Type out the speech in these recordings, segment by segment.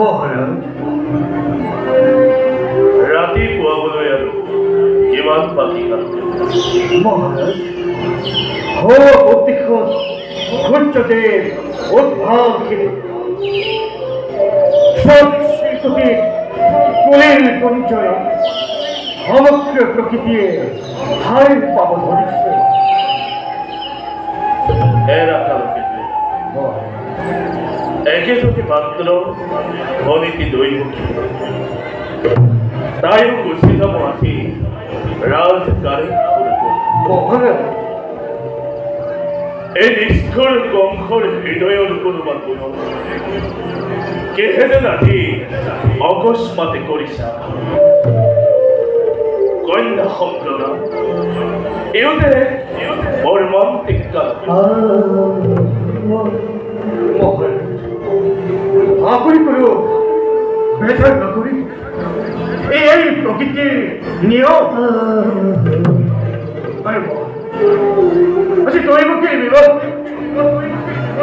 মহাৰাজ ৰাতি পুৱাবলৈ আৰু কিমান বাকী আছে? মহারাজ হো অতিক্ষণ সূর্যদেব উদ্ভাব ঘিরে সব শিল্পকে কুলের পরিচয়ে সমগ্র প্রকৃতির হার পাব ধরিছে। একে যদি মাত্র অনীতি দৈবকী তাই গুছিত মাঠি রাজকারে মহারাজ এই নিষ্ঠুর কংসৰ হৃদয়ৰ কোনোবা কোন কেহে যেন আজি অকস্মাতে কৰিছা কন্যা সম্প্ৰদান এওঁতে মৰ্মান্তিক কাল। মহারাজ আপনি কোনো বেচার নগরী এই প্রকৃতির নিয়ম আচ্ছা দৈবকের বিবাহ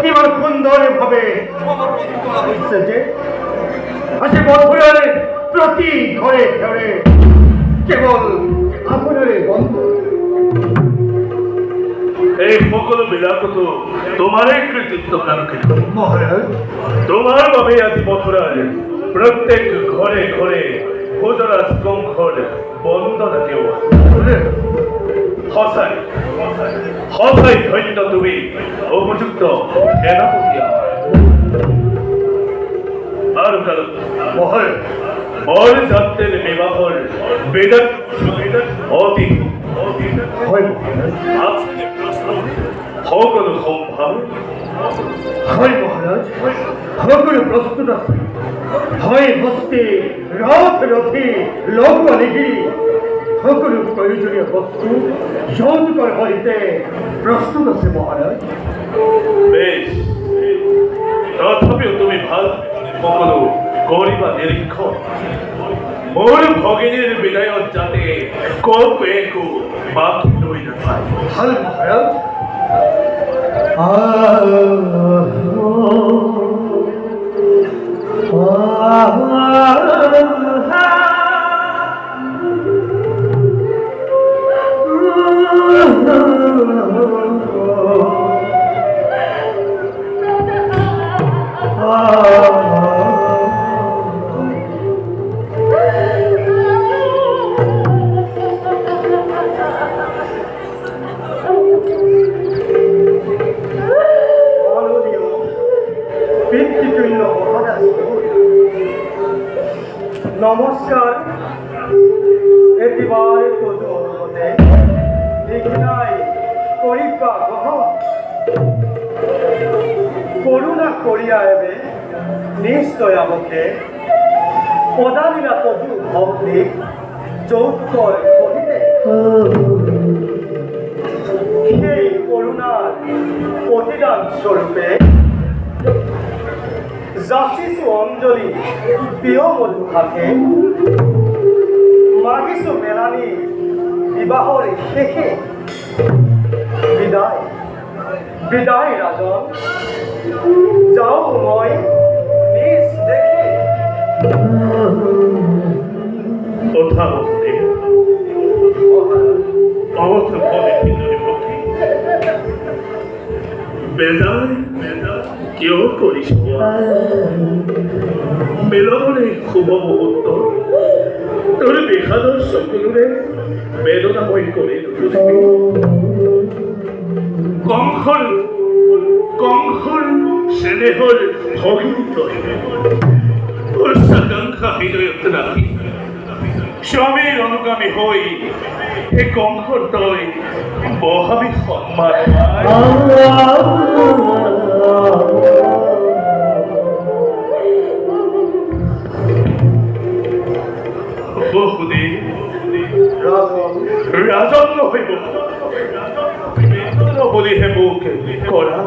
এবার সুন্দর ভাবে হচ্ছে যে আচ্ছা মধুরের প্রতি ঘরে ঘরে কেবল আপনার গন্ধ। এই সকলো বিলাকতো তোমাৰে কৃতিত্ব কাৰকে মহাৰাজ তোমাৰ বাবে আজি মথুৰাৰ প্ৰত্যেক ঘৰে ঘৰে ভোজৰাজ কংসৰ বন্দনা কেউ সঁচাই সঁচাই ধন্য তুমি উপযুক্ত সেনাপতি আৰু কাৰণ মহাৰাজ বৰ যাত্ৰেৰ বিবাহৰ বেদত অতি হয় মহাৰাজ আজকে প্ৰশ্ন সকলো সম্ভাৱ হয় মহারাজ সকল প্রস্তুত আছে হয় হস্তে রথ রথে লঘু আলিগিরি সকল প্রয়োজনীয় বস্তু যৌতুকর হইতে প্রস্তুত আছে মহারাজ। বেশ তথাপিও তুমি ভাল সকলো কৰিবা নিৰীক্ষণ মোৰ ভগিনীৰ বিদায়ত যাতে কতো একো বাকী ৰৈ নাথাকে। ভাল মহারাজ নমস্কার। এবারে তদু অনুমতে বিঘ্নাই করিবা গ্রহণ করুণা করিয়া এবে নিশ্চয় আমাকে পদানিরা তদু ভক্তি যৌতুকর কহিলে সেই করুণার প্রতিদান স্বরূপে যাচিছো অঞ্জলি প্রিয় মধু হাতে মাগিছো মেলানি বিবাহর শেষে বিদায় বিদায় রাজন যাও মই নিজ দেখে। কথা বলতে অবশ্য ফলে পক্ষে বেজার কেউ করিস মিলনে শুভ মুহূর্ত তোর বিষাদর সকলোরে বেদনাময় করে কংসৰ স্নেহৰ ভগিত উচ্চাকাঙ্ক্ষা হৃদয়ত ৰাখি স্বামীৰ অনুগামী হই এই কংসৰ তই বহাবি সন্মান বহুদিন ৰাজন নহব বুলিহে মোক কৰা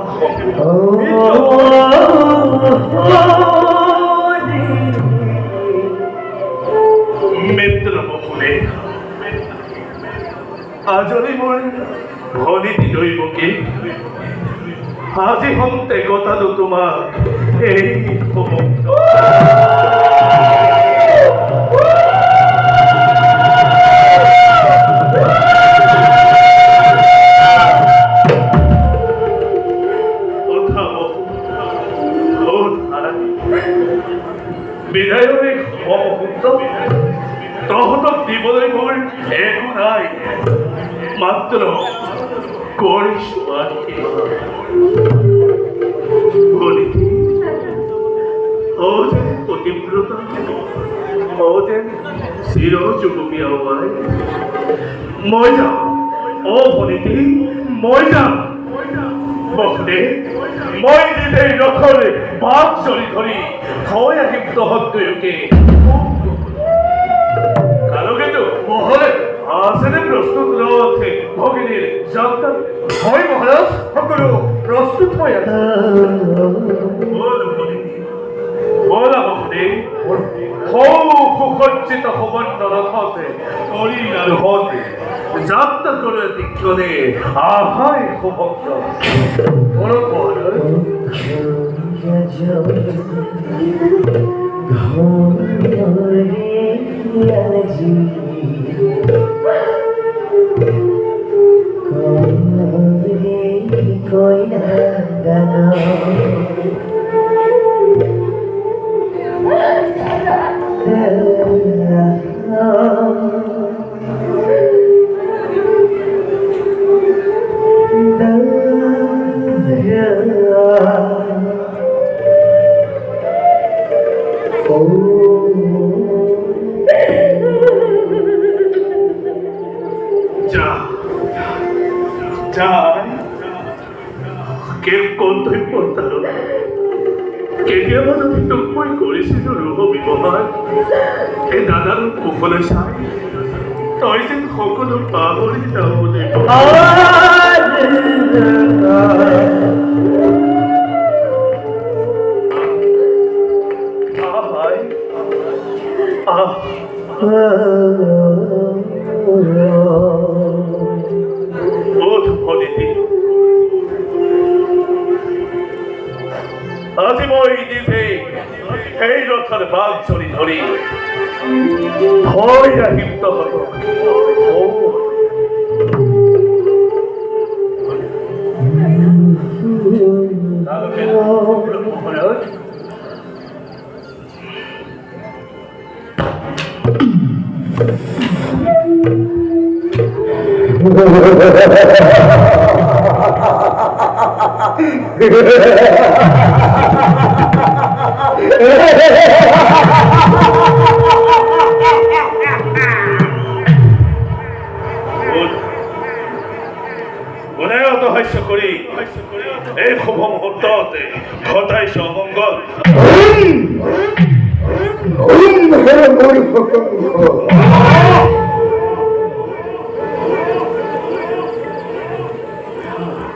মিত্ৰ বহুদে আজৰি মোৰ ভনীতি দৈবকী আজি হন্তে কথাটো তোমাক এই ভক্ত বিদায়ৰে মুহূৰ্ত তহঁতক দিবলৈ মোৰ একো নাই মাত্ৰ কৰিছো ও যেন পতিব্ৰতা ও যেন চিৰ যুগমী আৱাই মই যাওঁ অ ভনীতি মই যাওঁ বসনে মই নিজেই ৰথৰে বাট চলি ধৰি হৈ আহিম তহঁত দুয়োকে কালকেতো মহলে আছেনে প্ৰস্তুত ৰথে ভগিনীৰ যাত্ৰা হয় মহাৰাজ সকলো প্ৰস্তুত হৈ আছে বল ভগিনী বলা ভগিনী সুসজ্জিত সুবৰ্ণ ৰথতে কৰি আৰু হতে যাত্ৰা কৰে দিক্ষণে আহাই সুভক্ত বলো মহাৰাজ কেতিয়াবা যদি তোক মই কৰিছিলো ৰূপ ব্যৱহাৰ এই দাদাৰ কুশলে চাই তই যেন সকলো পাহৰি যাওঁ বুলি আজি মই নিজে এই ৰথৰ বাঘ চলি ধৰি হৈ আহিম তহঁতক হাস্য কৰি এই শুভ মুহূৰ্ততে ঘটাইছ অমংগল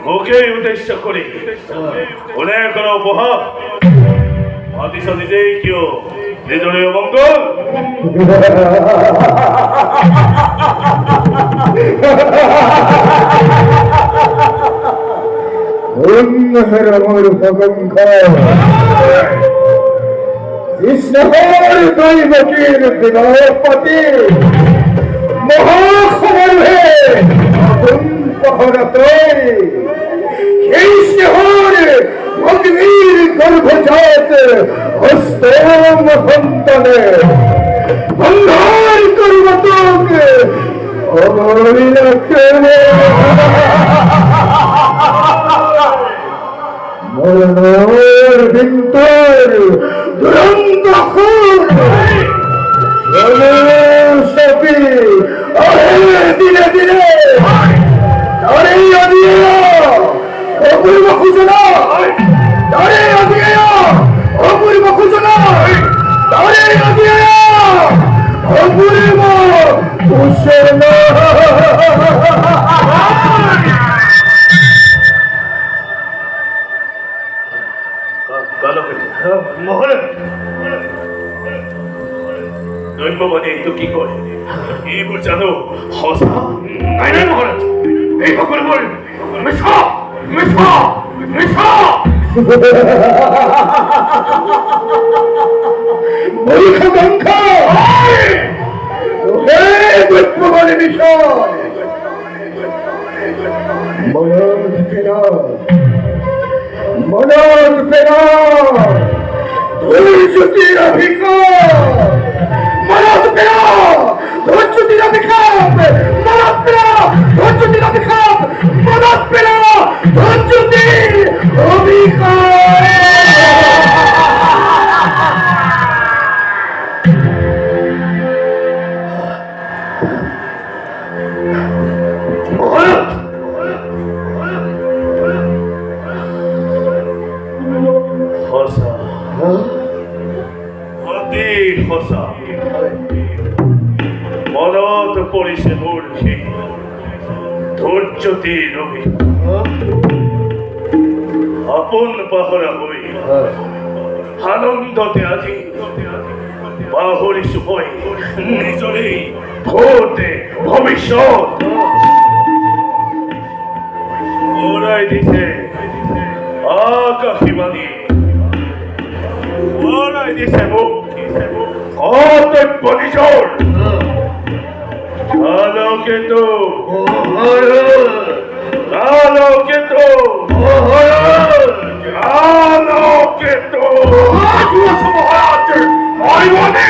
মোকেই উদ্দেশ্য কৰি কোনে কোনো উপহাৰ মাতিছ নিজেই কিয় নিজৰে অমংগল কৃষ্ণহর দৈবকীর বিবাহপতি মহাখবর হে কৃষ্ণহর ভগ্নীর গর্ভজাত হস্তম সন্তানে বন্ধার করবতক মরণর বিন্তর দুরন্ত সপি দিনে দিনে তারে অদিয়া অপূর্ব খুশনা তারে অদিয়া অপূর্ব খুশনা তারে অদিয়া অপূর্ব খুশনা দৈববাদী এইটো কি কয় এইবোৰ জানো সঁচা নাই মহাৰাজ এই সকলোবোৰ মিছা মিছা মিছা মূর্খবংশ তোকে বুঝবো বলে বিষয় মনদ ফেরা ধৈর্যতির অভিজ্ঞতা মনদ ফেরা ধৈর্যতির অভিজ্ঞতা মনদ ফেরা ধৈর্যতির অভিজ্ঞতা মনদ ফেরা ধৈর্যতির অভিজ্ঞতা মনত পৰিছে মোৰ সেই ধৈৰ্যতি ৰবি আপোন পাহৰা হৈ আনন্দতে আজি পাহৰিছো মই নিজৰে ভূতে ভৱিষ্যত ওৰাই দিছে আকাশীবাণী ওৰাই দিছে মোক অতব্য নিজৰ আলোকিত আলোকিত আলোকিত মই মানে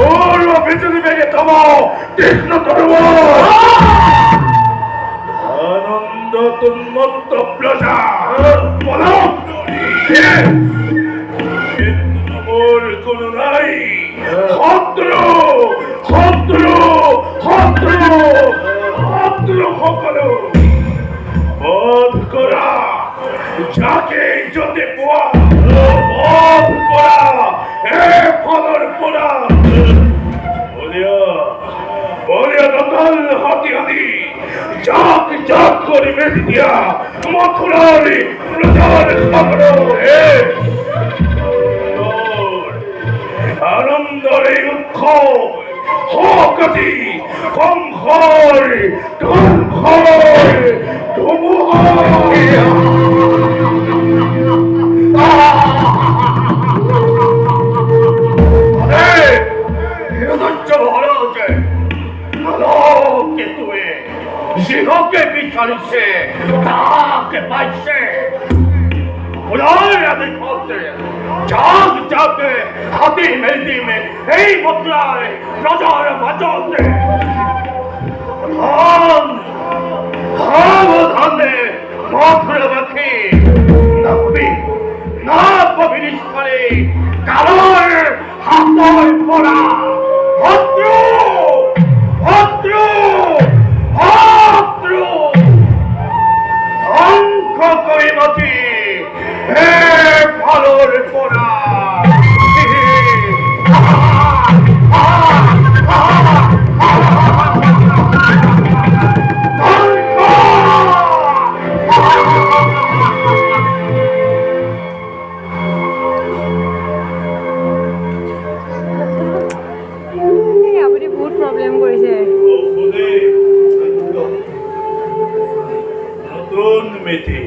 ওর বিজুলি বেগে থামাও তীক্ষ্ণ তরবার আনন্দ উন্মত্ত প্রজা বলো মোর কোনো নাই শত্রু শত্রু শত্রু শত্রু সকলো বধ করা যাকে যদি পোৱা বধ কৰা এ ফলৰ পৰা বলিয়া নকল হাতি হাতি জাক জাক করে বেঁধে দিয়া মথুরার প্রজার সকল আনন্দরে উৎসব হকতি সংঘর ধ্বংসর সিংহকে বিচারিছে তাকে পাইছে जाग जाके हाथी मेहंदी में यही मुद्राए प्रजार बचाते धान धान धाने माथुर बखी नब्बी नाप विनिष्ठले कालोर हाथों पड़ा भद्रो भद्रो भद्रो अंक कोई मती हे ভালোর পোড়া আপুনি বহুত প্ৰব্লেম কৰিছে নতুন মেথি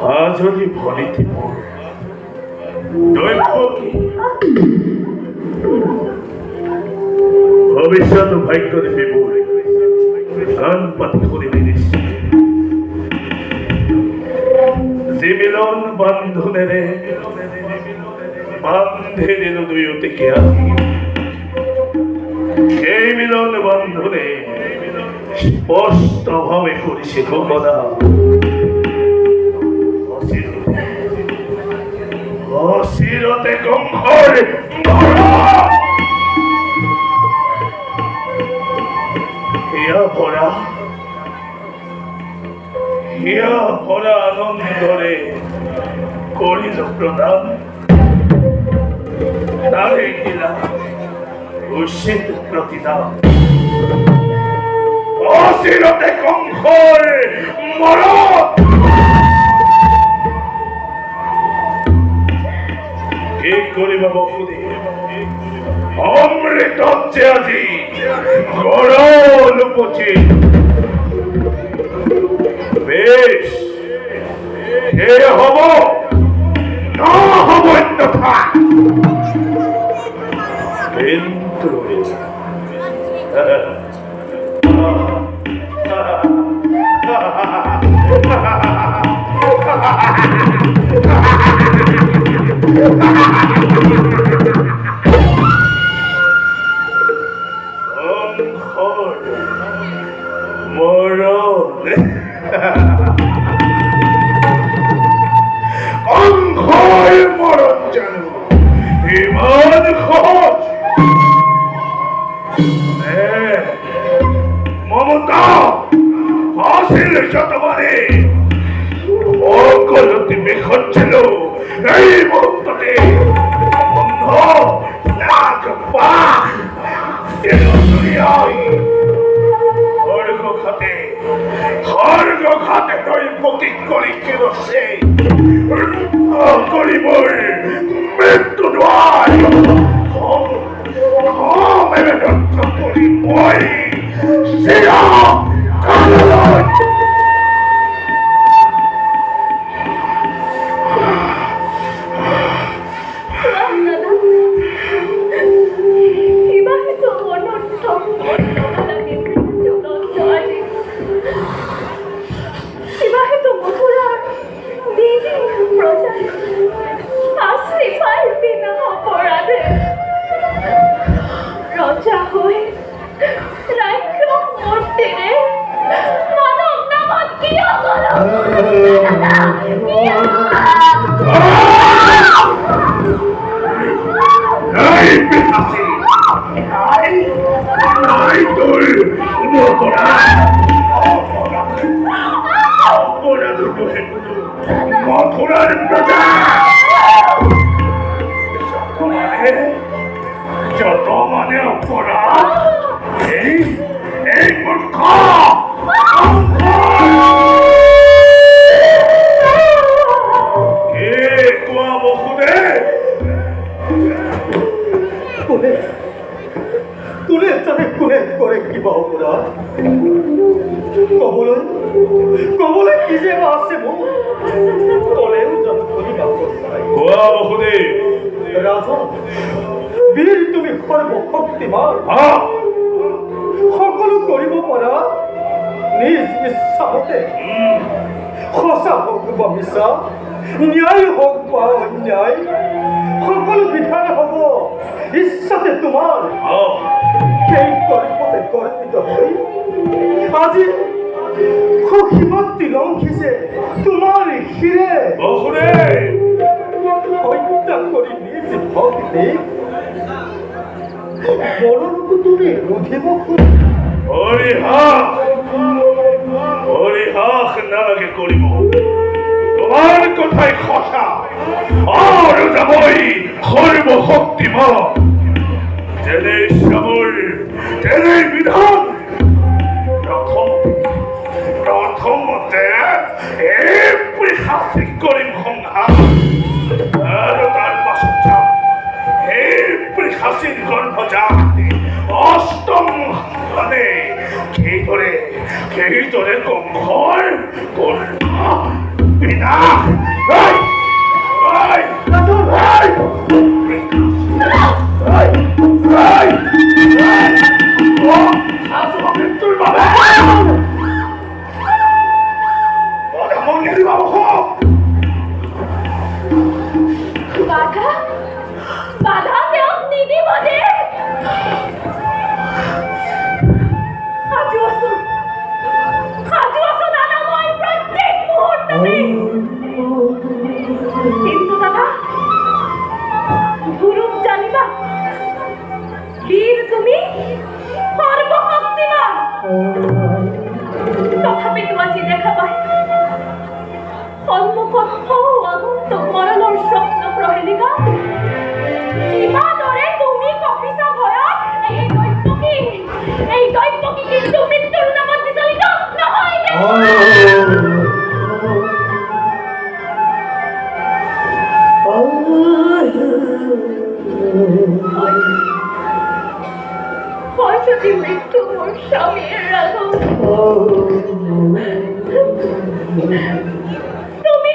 আজলি ভনিতে ভবিষ্যৎ ভাগ্য দেখিব গান পাতি করে দিয়েছি যে মিলন বান্ধনেরে বান্ধে দিল দুইতে কে আছি সেই মিলন বান্ধনে স্পষ্ট ভাবে করিছে ঘোষণা অসিরতে গম্ভর হিয়া ভরা আনন্দরে করিল প্রদান তারে দিলা উচিত প্রতিদান অসিরতে গম্ভর মরণ কি করিবা বকুদি অমৃত হচ্ছে আজি গরল উপচি বেশ হে হব না হব অন্যথা কিন্তু অংঘয় মরণ জানো ইমান খোঁজ মমতা হাসিল শতবারে অকলতি বিখচ্ছিল এই মুহূর্ততে বন্ধ নাক পাক খড়গ খাতে তৈ প্রতীক করি কেন সে করিবর মৃত্যু দ্বার করি মই সেরা মথুরার প্রজা যত মানে অপরাধ এই মূর্খ কোয়া বসুদে কোনে তাতে কোনে কৰে কিবা অপৰাধ কবলৈ কি যে আছে মোক কলেও জানো কোৱা বসুদে ৰাজন বীৰ তুমি সৰ্বশক্তিমান সকলো কৰিব পৰা নিজ ইচ্ছামতে সঁচা হওক বা মিছা ন্যায় হওক বা অন্যায় সকলো বিধান হ'ব ইচ্ছাতে তোমাৰ সেই কৰ্মতে কৰ্পিত হৈ আজি সখীমত তিলংঘিছে তোমাৰ শিৰে হত্যা কৰি নিজ ভক্তিক মৰণকো তুমি ৰুধিব হৰিহাস নালাগে কৰিব তোমাৰ কথাই খসা আৰ যাবই সৰ্বশক্তিমান জেনে শ্যামল জেনে বিধান প্ৰথমতে এই শাস্তি কৰিম সংঘাত আৰু তাৰ পাছত যাম এই শাস্তিৰ গৰ্ভজাত অষ্টম মানে সেইদৰে কংসৰ বিনা মৃত্যুৰ বাবে বাধা তেওঁক নিদিব দে সাজু আছো দাদা মই প্ৰত্যেক মুহূৰ্ততে কিন্তু দাদা গুৰুক জানিবা বীৰ তুমি সৰ্বশক্তিমান তথাপিতো আজি দেখা পাই সন্মুখত আগন্তুক মৰণৰ স্বপ্ন প্ৰহেলিকা ইমানৰে তুমি কপিছা ভয়ত এই দৈত্যকী কিন্তু মৃত্যুৰ নামত বিচলিত নহয় হয় যদি মৃত্যু মোৰ স্বামীৰ ৰাঘৱ তুমি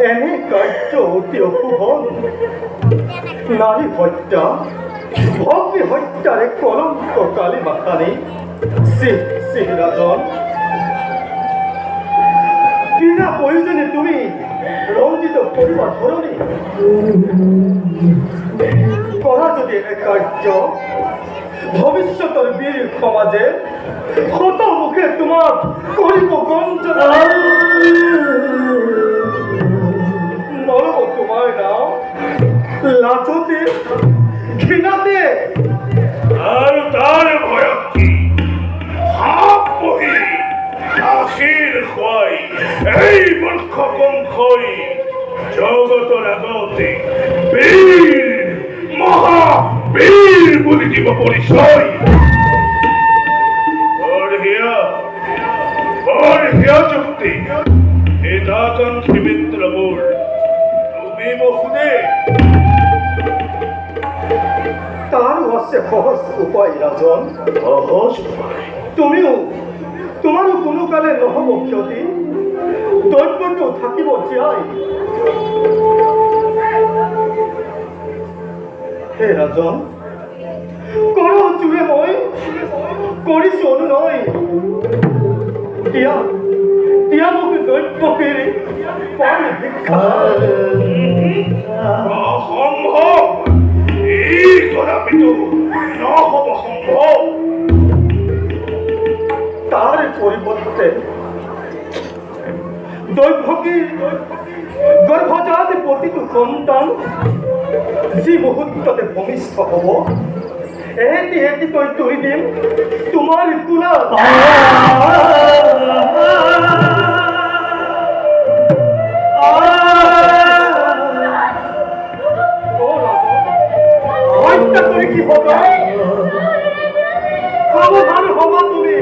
এনে কাৰ্য অতি অশুভ নারী হত্যা ভগ্নী হত্যারে কলঙ্ক কালী মাথানি রাজন বিনা প্রয়োজনে তুমি রঞ্জিত করিবা ধরনি করা যদি এনে কার্য ভবিষ্যতের বীর সমাজে শত মুখে তোমার করিব গঞ্জনা নরব তোমার নাম লাচতে ঘৃণাতে আর তার ভয় কি হাপ বহি আশির খোয়াই এই মূর্খ কঙ্খই জগতর আগতে বীর মহাবীর বলি দিব পরিচয় বর্হিয়া চুক্তি হিতাকাঙ্ক্ষী মিত্র মোর তুমি মহুদে তারও আছে সহজ উপায় রাজন সহজ উপায় তোমারও কোনো কালে নহব ক্ষতি দৈত্যকেও থাকিব জীয়াই হে ৰাজন কৰ জোৰে মই কৰিছো অনুনয় দিয়া মোক দৈত্যকেৰ পাৰ ভিক্ষা অসম্ভৱ এই কদাপিতো নহব সম্ভৱ তাৰ পৰিবৰ্তে দৈভকীৰ গৰ্ভজাত প্ৰতিটো সন্তান যি মুহূৰ্ততে ভূমিষ্ঠ হব এহেঁতিকৈ তুই দিম তোমাৰ তোলা হত্যা করে কি হবে সাবধান হবা তুমি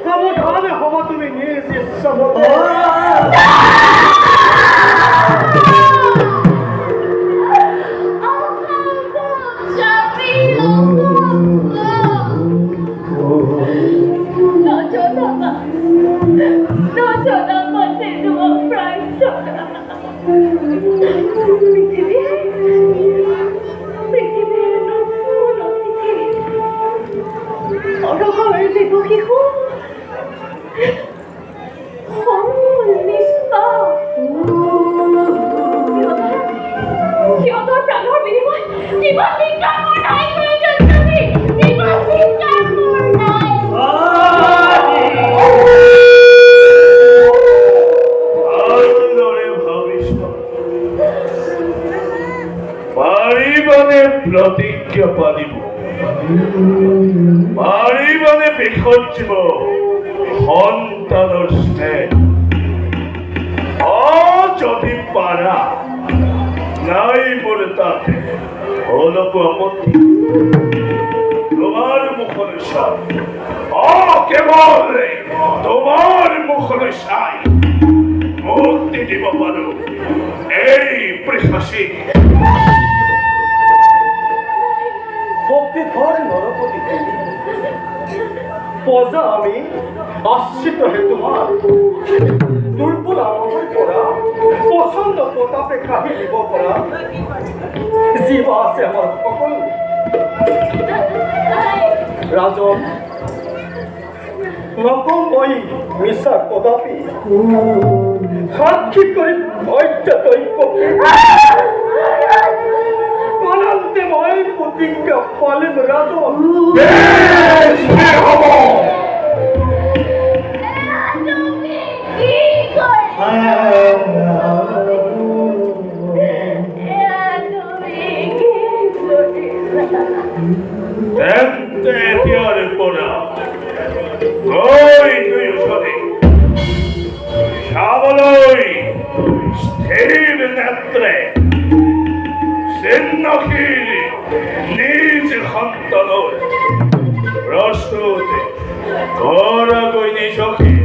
সাবধানে হবা তুমি নিজ ইচ্ছা মতো प्रतिज्ञा पालिब पारिबाने बिखर्जिब सन्तानर स्नेह যদি পারা নাই বলে তাতে হলো আপত্তি তোমার মুখলে সাই কেবল তোমার মুখলে সাই মুক্তি দিব পারো এই প্রশাসী ভক্তিধর নরপতি পজা আমি আশ্রিত হে তোমার দুর্বল আমার করা পছন্দ প্রতাপে কাহি দিব পৰা জীব আছে আমাৰ সকল ৰাজন নকম মই মিছা কদাপি সাক্ষী কৰি ভয়টা দৈব পালান্তে মই প্ৰতিজ্ঞা পালিম ৰাজন নিজ সন্তানৰ প্ৰস্তুতি ঘৰা গৈ নিজকে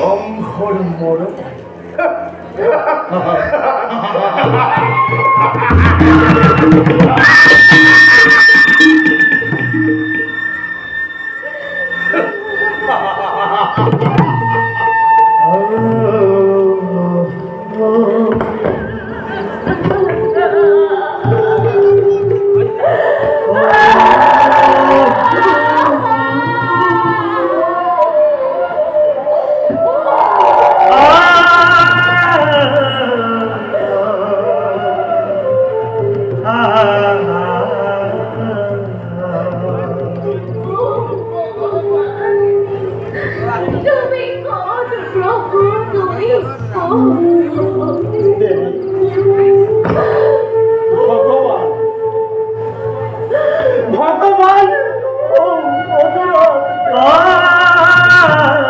অঙ্ঘৰ মৰণ ভগবান ভগবান